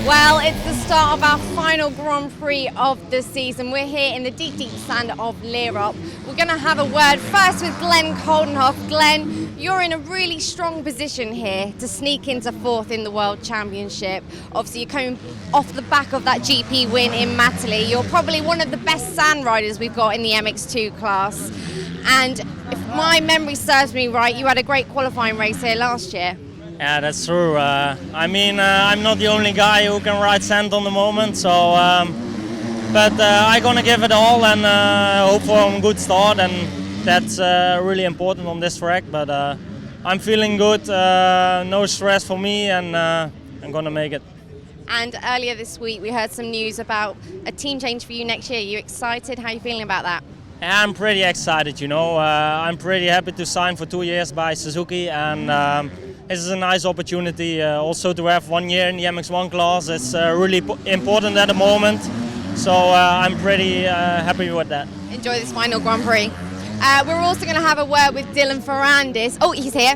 Well, it's the start of our final Grand Prix of the season. We're here in the deep, deep sand of Lierop. We're going to have a word first with Glenn Coldenhoff. Glenn, you're in a really strong position here to sneak into fourth in the World Championship. Obviously, you're coming off the back of that GP win in Matterley. You're probably one of the best sand riders we've got in the MX2 class. And if my memory serves me right, you had a great qualifying race here last year. Yeah, that's true. I'm not the only guy who can ride sand on the moment, so but I'm gonna give it all and hope for a good start, and that's really important on this track. But I'm feeling good, no stress for me, and I'm gonna make it. And earlier this week we heard some news about a team change for you next year. Are you excited? How are you feeling about that? Yeah, I'm pretty excited, you know. I'm pretty happy to sign for 2 years by Suzuki, and this is a nice opportunity also to have 1 year in the MX1 class. It's really important at the moment, so I'm pretty happy with that. Enjoy this final Grand Prix. We're also going to have a word with Dylan Ferrandis. Oh, he's here.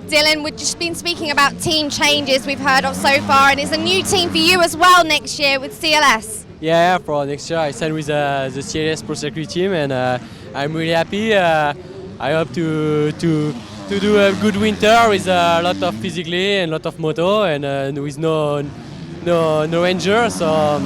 Dylan, we've just been speaking about team changes we've heard of so far, and it's a new team for you as well next year with CLS. Yeah, for next year I signed with the CLS Pro Circuit team, and I'm really happy. I hope to do a good winter with a lot of physically and a lot of moto, and with no injury. So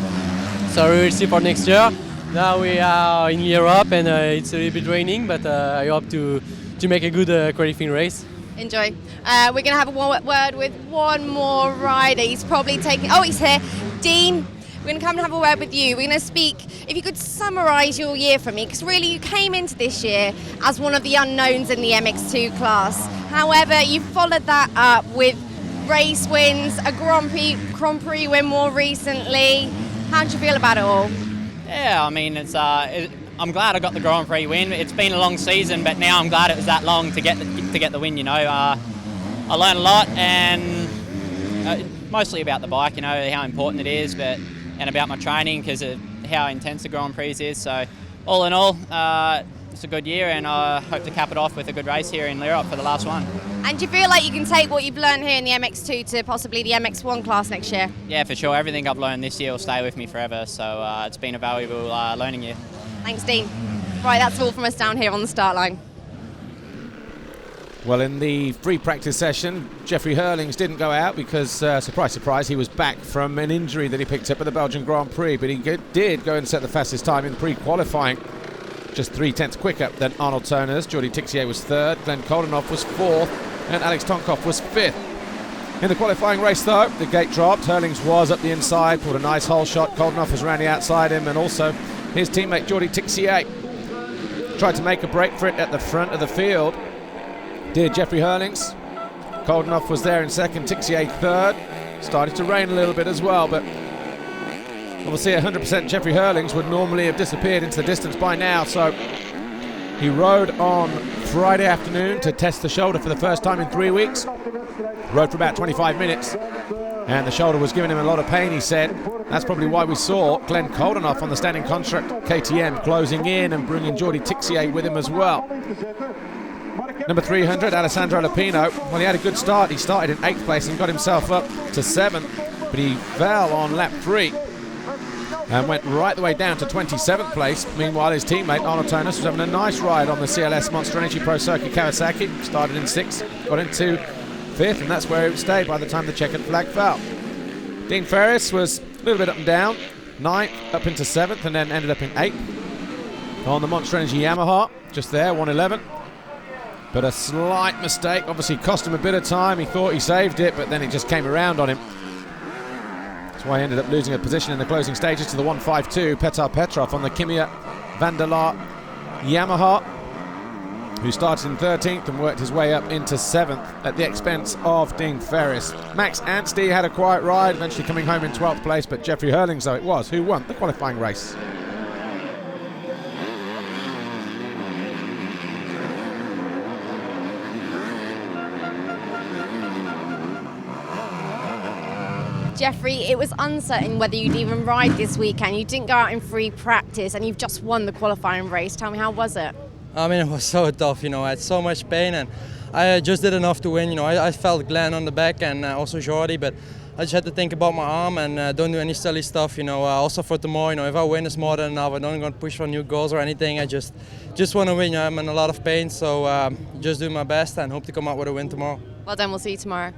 we will see for next year. Now we are in Europe, and it's a little bit raining, but I hope to make a good qualifying race. Enjoy. We're going to have a word with one more rider. He's probably taking... Oh, he's here. Dean, we're going to come and have a word with you. We're going to speak... If you could summarise your year for me, because really you came into this year as one of the unknowns in the MX2 class. However, you followed that up with race wins, a Grand Prix win more recently. How did you feel about it all? Yeah, I mean, I'm glad I got the Grand Prix win. It's been a long season, but now I'm glad it was that long to get the win. You know, I learned a lot, and mostly about the bike. You know how important it is, and about my training because of how intense the Grand Prix is. So, all in all, it's a good year, and I hope to cap it off with a good race here in Lierop for the last one. And do you feel like you can take what you've learned here in the MX2 to possibly the MX1 class next year? Yeah, for sure. Everything I've learned this year will stay with me forever. So it's been a valuable learning year. Thanks, Dean. Right, that's all from us down here on the start line. Well, in the free practice session, Jeffrey Herlings didn't go out because, surprise, surprise, he was back from an injury that he picked up at the Belgian Grand Prix, but he did go and set the fastest time in pre-qualifying, just 0.3 quicker than Arnold Toners. Jordi Tixier was third, Glenn Coldenhoff was fourth, and Alex Tonkoff was fifth. In the qualifying race, though, the gate dropped. Herlings was up the inside, pulled a nice hole shot. Coldenhoff was around the outside him, and also his teammate Jordi Tixier tried to make a break for it at the front of the field. Did Jeffrey Herlings. Coldenhoff was there in second, Tixier third. Started to rain a little bit as well, but obviously 100% Jeffrey Herlings would normally have disappeared into the distance by now, so he rode on Friday afternoon to test the shoulder for the first time in 3 weeks. Rode for about 25 minutes, and the shoulder was giving him a lot of pain, he said. That's probably why we saw Glenn Coldenhoff on the standing contract KTM closing in and bringing Jordi Tixier with him as well. Number 300, Alessandro Lupino. Well, he had a good start. He started in 8th place and got himself up to 7th, but he fell on lap 3 and went right the way down to 27th place. Meanwhile, his teammate Arnold Toners was having a nice ride on the CLS Monster Energy Pro Circuit Kawasaki. Started in 6th, got into 5th, and that's where he would stay by the time the checkered flag fell. Dean Ferris was a little bit up and down, 9th up into 7th, and then ended up in 8th on the Monster Energy Yamaha, just there, 111. But a slight mistake obviously cost him a bit of time. He thought he saved it, but then it just came around on him. That's why he ended up losing a position in the closing stages to the 152, Petar Petrov on the Kimia van der Laar Yamaha, who started in 13th and worked his way up into 7th at the expense of Dean Ferris. Max Anstey had a quiet ride, eventually coming home in 12th place, but Jeffrey Herlings, though it was, who won the qualifying race. Jeffrey, it was uncertain whether you'd even ride this weekend. You didn't go out in free practice and you've just won the qualifying race. Tell me, how was it? I mean, it was so tough, I had so much pain and I just did enough to win. I felt Glenn on the back and also Jordi, but I just had to think about my arm and don't do any silly stuff, you know. Also for tomorrow, you know, if I win, it's more than enough. I don't going to push for new goals or anything. I just want to win. You know, I'm in a lot of pain, so just do my best and hope to come out with a win tomorrow. Well done. We'll see you tomorrow.